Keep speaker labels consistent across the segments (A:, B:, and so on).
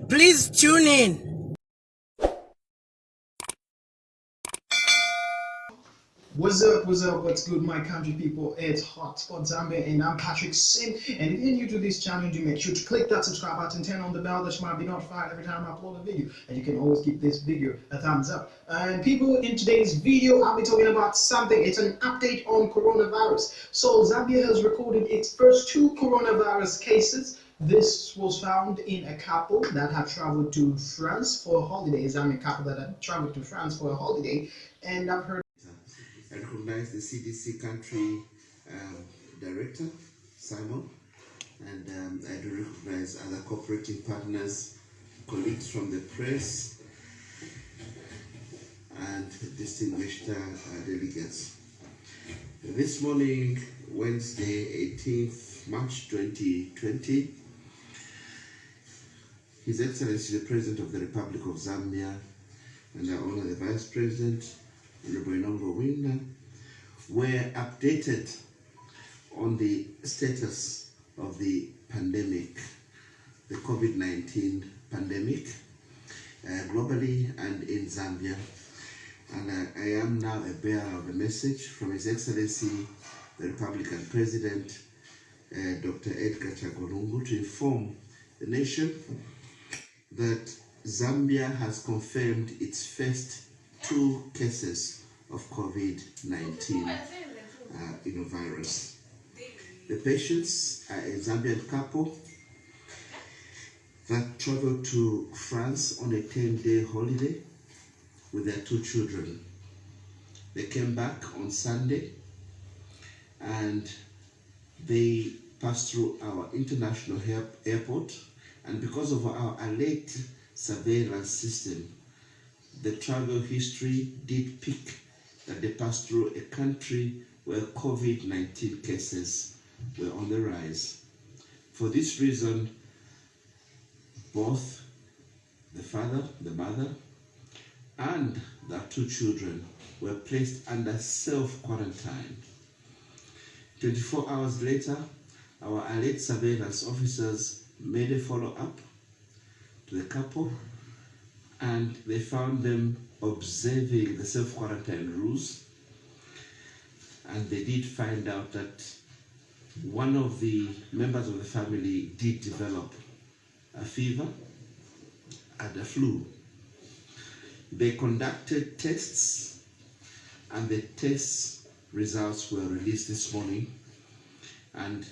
A: Please tune in.
B: What's good, my country people? It's Hotspot Zambia, and I'm Patrick Cim. And if you're new to this channel, do make sure to click that subscribe button, turn on the bell that you might be notified every time I upload a video. And you can always give this video a thumbs up. And people, in today's video, I'll be talking about something. It's an update on coronavirus. So Zambia has recorded its first 2 coronavirus cases. This was found in a couple that had traveled to France for a holiday. A couple that had traveled to France for a holiday, and I've heard.
C: I recognize the CDC country director, Simon, and I do recognize other cooperating partners, colleagues from the press, and distinguished delegates. This morning, Wednesday, 18th March 2020, His Excellency the President of the Republic of Zambia and I honor the Vice President, were updated on the status of the pandemic, the COVID-19 pandemic, globally and in Zambia. And I am now a bearer of a message from His Excellency, the Republican President, Dr. Edgar Chagolungu, to inform the nation that Zambia has confirmed its first 2 cases of COVID-19 virus. The patients are a Zambian couple that traveled to France on a 10-day holiday with their 2 children. They came back on Sunday and they passed through our international airport, and because of our alert surveillance system, the travel history did pick that they passed through a country where COVID-19 cases were on the rise. For this reason, both the father, the mother, and their 2 children were placed under self-quarantine. 24 hours later, our alert surveillance officers made a follow-up to the couple, and they found them observing the self-quarantine rules, and they did find out that one of the members of the family did develop a fever and a flu. They conducted tests, and the test results were released this morning, and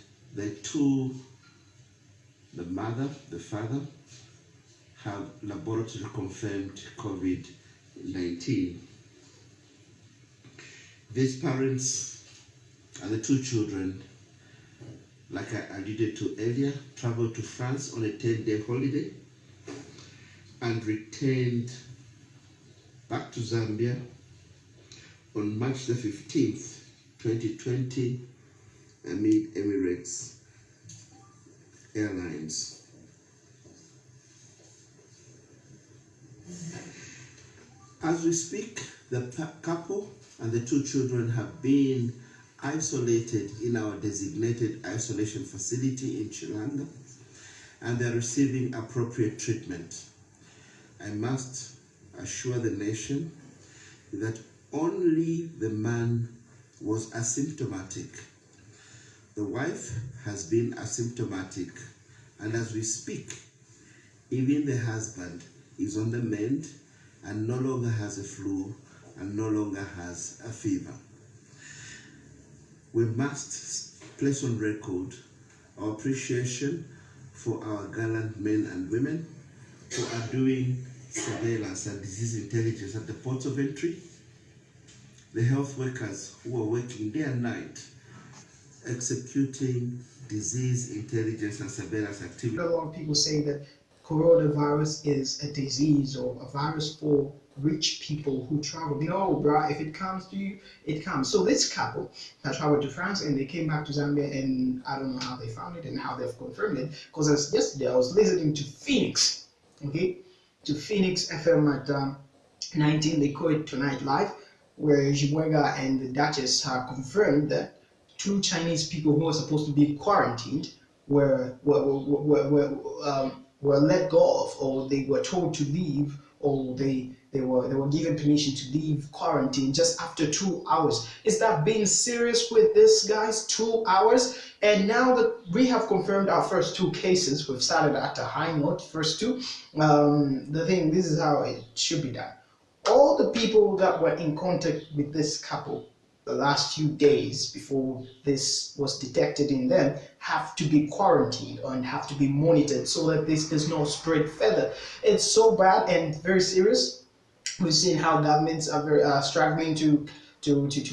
C: the mother, the father, have laboratory confirmed COVID-19. These parents and the 2 children, like I alluded to earlier, traveled to France on a 10-day holiday and returned back to Zambia on March the 15th, 2020, amid Emirates Airlines. As we speak, the couple and the 2 children have been isolated in our designated isolation facility in Chilanga, and they're receiving appropriate treatment. I must assure the nation that only the man was asymptomatic. The wife has been asymptomatic, and as we speak, even the husband is on the mend and no longer has a flu and no longer has a fever. We must place on record our appreciation for our gallant men and women who are doing surveillance and disease intelligence at the ports of entry, the health workers who are working day and night executing disease intelligence and surveillance activities.
B: A lot of people say that coronavirus is a disease or a virus for rich people who travel. No, bruh, if it comes to you, it comes. So this couple had traveled to France and they came back to Zambia, and I don't know how they found it and how they've confirmed it, because as yesterday I was listening to Phoenix, to Phoenix FM at 19, they call it Tonight Live, where Jibwega and the Duchess have confirmed that 2 Chinese people who were supposed to be quarantined were were let go of, or they were told to leave, or they were given permission to leave quarantine just after 2 hours. Is that being serious with this, guys? 2 hours? And now that we have confirmed our first two cases, we've started at a high note, first two. This is how it should be done. All the people that were in contact with this couple the last few days before this was detected in them have to be quarantined and have to be monitored so that this does not spread further. It's so bad and very serious. We've seen how governments are very struggling to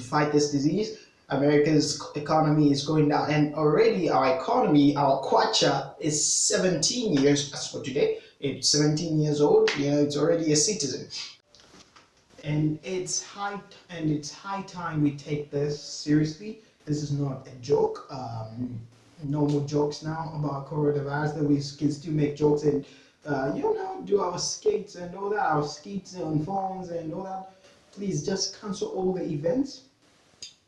B: fight this disease. America's economy is going down, and already our economy, our kwacha, is 17 years as for today. It's 17 years old. It's already a citizen. And it's high time we take this seriously. This is not a joke. No more jokes now about coronavirus. That we can still make jokes and do our skates and all that, our skates on phones and all that. Please just cancel all the events.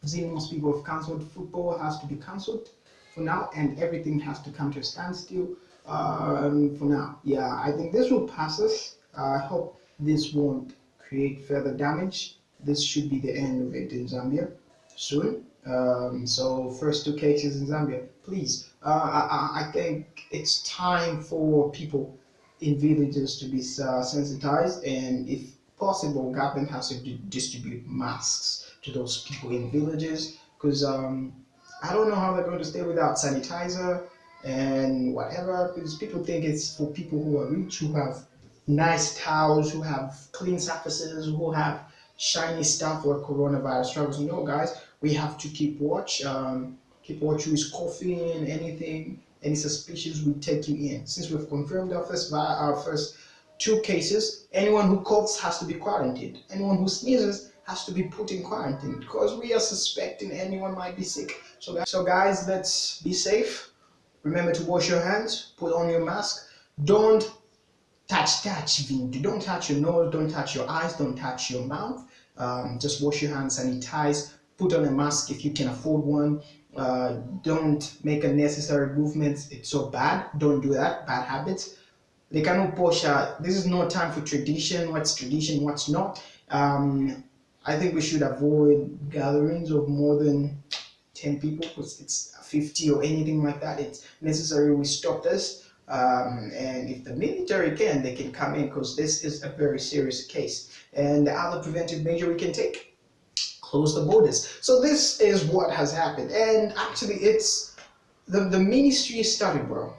B: I've seen most people have cancelled. Football has to be cancelled for now, and everything has to come to a standstill for now. Yeah, I think this will pass us. I hope this won't create further damage. This should be the end of it in Zambia soon. So first two cases in Zambia, please. I think it's time for people in villages to be sensitized, and if possible, government has to distribute masks to those people in villages, because I don't know how they're going to stay without sanitizer and whatever, because people think it's for people who are rich, who have nice towels, who have clean surfaces, who have shiny stuff where coronavirus travels. No, guys, we have to keep watch. Keep watch who is coughing, any suspicious, we take you in. Since we've confirmed our first two cases, anyone who coughs has to be quarantined. Anyone who sneezes has to be put in quarantine, because we are suspecting anyone might be sick. So guys, let's be safe. Remember to wash your hands, put on your mask. Don't touch, don't touch your nose, don't touch your eyes, don't touch your mouth. Just wash your hands, sanitize, put on a mask if you can afford one. Don't make unnecessary movements. It's so bad. Don't do that. Bad habits. They cannot push. This is no time for tradition. What's tradition? What's not? I think we should avoid gatherings of more than 10 people, because it's 50 or anything like that. It's necessary we stop this. And if the military can, they can come in, because this is a very serious case. And the other preventive measure we can take, close the borders. So this is what has happened. And actually, it's the ministry started well.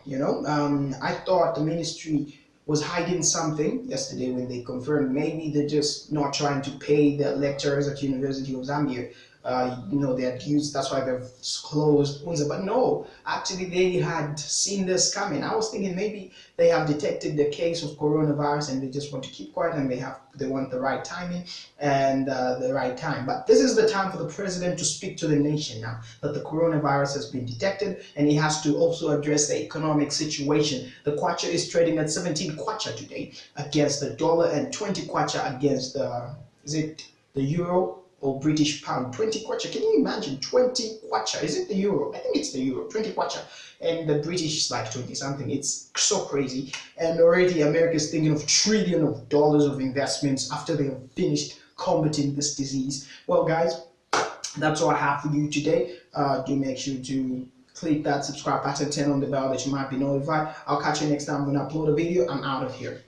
B: I thought the ministry was hiding something yesterday when they confirmed maybe they're just not trying to pay the lecturers at University of Zambia their dues. That's why they've closed Unza. But no, actually they had seen this coming. I was thinking maybe they have detected the case of coronavirus and they just want to keep quiet, and they want the right timing and the right time. But this is the time for the president to speak to the nation now that the coronavirus has been detected, and he has to also address the economic situation. The kwacha is trading at 17 kwacha today against the dollar, and 20 kwacha against the euro or British pound. 20 kwacha. Can you imagine 20 kwacha? Is it the euro? I think it's the euro. 20 kwacha. And the British is like 20 something. It's so crazy. And already America is thinking of trillions of dollars of investments after they have finished combating this disease. Well, guys, that's all I have for you today. Do make sure to click that subscribe button, turn on the bell that you might be notified. I'll catch you next time when I upload a video. I'm out of here.